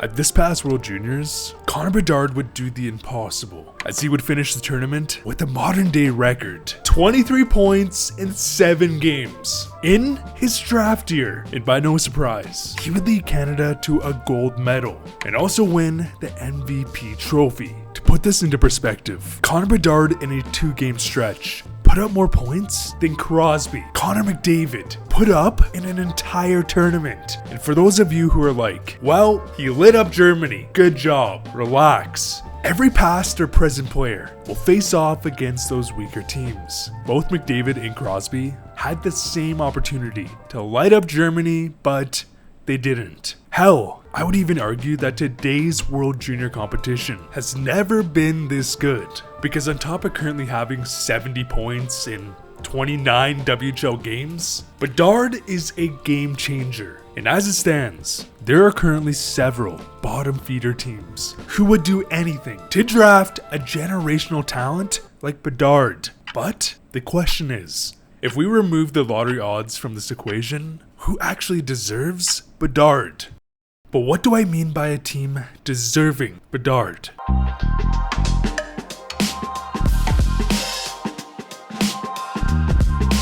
At this past World Juniors, Connor Bedard would do the impossible, as he would finish the tournament with a modern day record, 23 points in 7 games. In his draft year, and by no surprise, he would lead Canada to a gold medal, and also win the MVP trophy. To put this into perspective, Connor Bedard in a 2-game stretch put up more points than Crosby, Connor McDavid put up in an entire tournament. And for those of you who are like, well, he lit up Germany, good job, relax. Every past or present player will face off against those weaker teams. Both McDavid and Crosby had the same opportunity to light up Germany, but they didn't. Hell, I would even argue that today's World Junior competition has never been this good, because on top of currently having 70 points in 29 WHL games, Bedard is a game changer. And as it stands, there are currently several bottom feeder teams who would do anything to draft a generational talent like Bedard. But the question is, if we remove the lottery odds from this equation, who actually deserves Bedard? But what do I mean by a team deserving Bedard?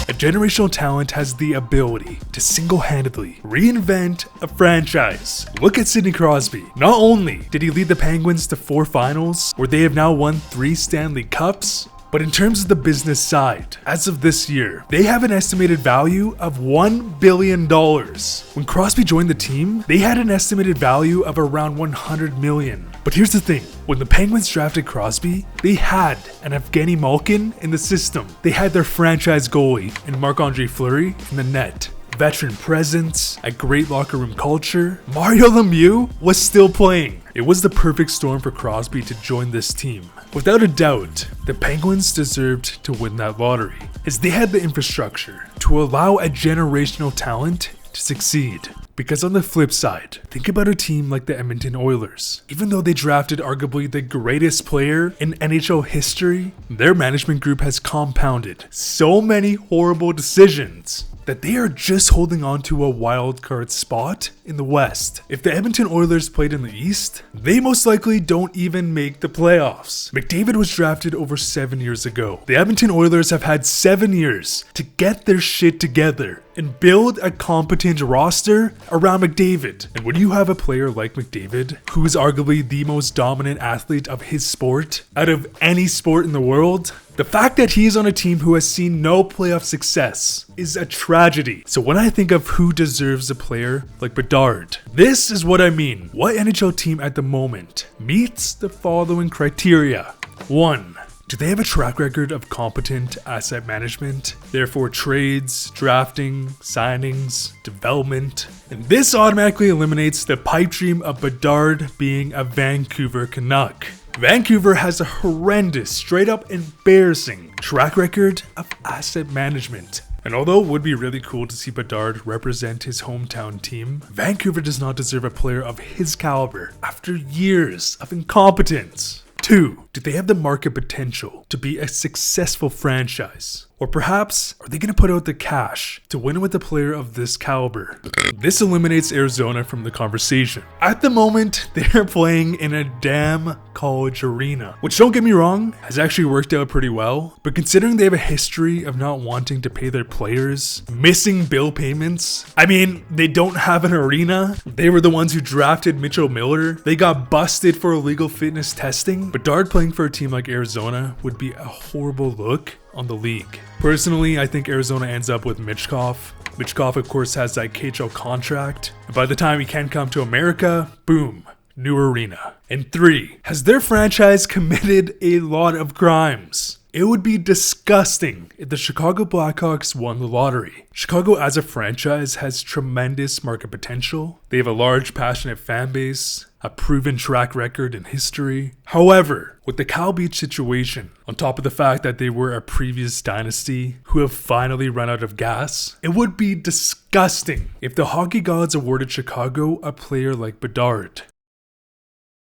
A generational talent has the ability to single-handedly reinvent a franchise. Look at Sidney Crosby. Not only did he lead the Penguins to 4 finals, where they have now won 3 Stanley Cups, but in terms of the business side, as of this year, they have an estimated value of $1 billion. When Crosby joined the team, they had an estimated value of around $100 million. But here's the thing, when the Penguins drafted Crosby, they had an Evgeny Malkin in the system. They had their franchise goalie in Marc-Andre Fleury in the net. Veteran presence, a great locker room culture. Mario Lemieux was still playing. It was the perfect storm for Crosby to join this team. Without a doubt, the Penguins deserved to win that lottery, as they had the infrastructure to allow a generational talent to succeed. Because on the flip side, think about a team like the Edmonton Oilers. Even though they drafted arguably the greatest player in NHL history, their management group has compounded so many horrible decisions that they are just holding on to a wild card spot in the West. If the Edmonton Oilers played in the East, they most likely don't even make the playoffs. McDavid was drafted over 7 years ago. The Edmonton Oilers have had 7 years to get their shit together and build a competent roster around McDavid. And when you have a player like McDavid, who is arguably the most dominant athlete of his sport, out of any sport in the world, the fact that he is on a team who has seen no playoff success is a tragedy. So when I think of who deserves a player like Bedard, this is what I mean. What NHL team at the moment meets the following criteria? 1. Do they have a track record of competent asset management? Therefore, trades, drafting, signings, development. And this automatically eliminates the pipe dream of Bedard being a Vancouver Canuck. Vancouver has a horrendous, straight up embarrassing track record of asset management. And although it would be really cool to see Bedard represent his hometown team, Vancouver does not deserve a player of his caliber after years of incompetence. 2. Do they have the market potential to be a successful franchise? Or perhaps, are they going to put out the cash to win with a player of this caliber? This eliminates Arizona from the conversation. At the moment, they are playing in a damn college arena, which, don't get me wrong, has actually worked out pretty well. But considering they have a history of not wanting to pay their players, missing bill payments, I mean, they don't have an arena. They were the ones who drafted Mitchell Miller. They got busted for illegal fitness testing. Bedard playing for a team like Arizona would be a horrible look on the league. Personally, I think Arizona ends up with Michkov. Michkov, of course, has that KHL contract. And by the time he can come to America, boom, new arena. And 3, has their franchise committed a lot of crimes? It would be disgusting if the Chicago Blackhawks won the lottery. Chicago as a franchise has tremendous market potential. They have a large, passionate fan base, a proven track record in history. However, with the Cal Beach situation, on top of the fact that they were a previous dynasty who have finally run out of gas, it would be disgusting if the hockey gods awarded Chicago a player like Bedard.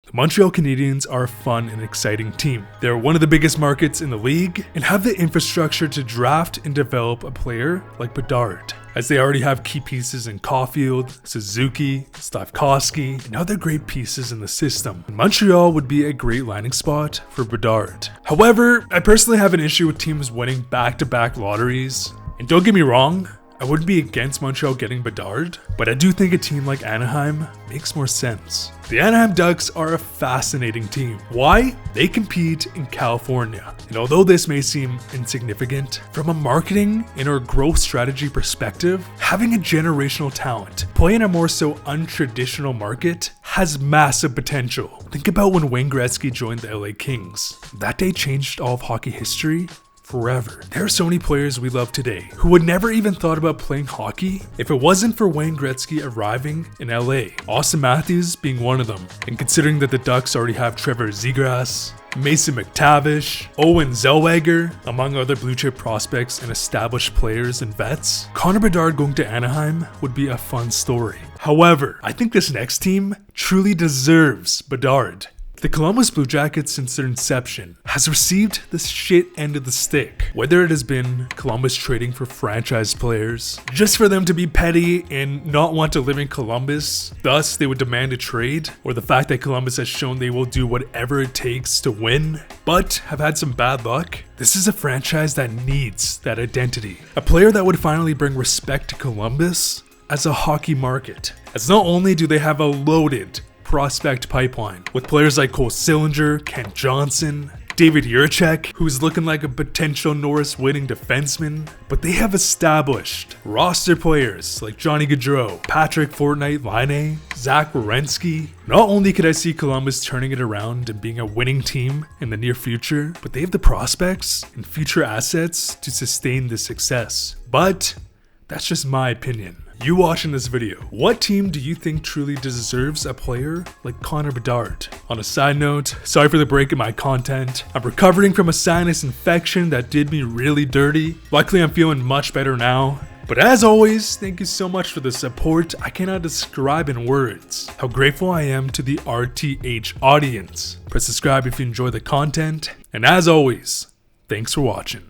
The Montreal Canadiens are a fun and exciting team. They're one of the biggest markets in the league and have the infrastructure to draft and develop a player like Bedard. as they already have key pieces in Caulfield, Suzuki, Slavkovsky, and other great pieces in the system. Montreal would be a great landing spot for Bedard. However, I personally have an issue with teams winning back-to-back lotteries. And don't get me wrong, I wouldn't be against Montreal getting Bedard, but I do think a team like Anaheim makes more sense. The Anaheim Ducks are a fascinating team. Why? They compete in California. And although this may seem insignificant, from a marketing and or growth strategy perspective, having a generational talent play in a more so untraditional market has massive potential. Think about when Wayne Gretzky joined the LA Kings. That day changed all of hockey history forever. There are so many players we love today who would never even thought about playing hockey if it wasn't for Wayne Gretzky arriving in LA. Austin Matthews being one of them. And considering that the Ducks already have Trevor Zegras, Mason McTavish, Owen Zellweger, among other blue chip prospects and established players and vets, Connor Bedard going to Anaheim would be a fun story. However, I think this next team truly deserves Bedard. The Columbus Blue Jackets, since their inception, has received the shit end of the stick. Whether it has been Columbus trading for franchise players, just for them to be petty and not want to live in Columbus, thus they would demand a trade, or the fact that Columbus has shown they will do whatever it takes to win, but have had some bad luck. This is a franchise that needs that identity. A player that would finally bring respect to Columbus as a hockey market. As not only do they have a loaded prospect pipeline with players like Cole Sillinger, Kent Johnson, David Juracek, who's looking like a potential Norris winning defenseman, but they have established roster players like Johnny Gaudreau, Patrick Fortnite Laine, Zach Werenski. Not only could I see Columbus turning it around and being a winning team in the near future, but they have the prospects and future assets to sustain this success. But that's just my opinion. You watching this video, what team do you think truly deserves a player like Connor Bedard? On a side note, sorry for the break in my content. I'm recovering from a sinus infection that did me really dirty. Luckily, I'm feeling much better now. But as always, thank you so much for the support. I cannot describe in words how grateful I am to the RTH audience. Press subscribe if you enjoy the content. And as always, thanks for watching.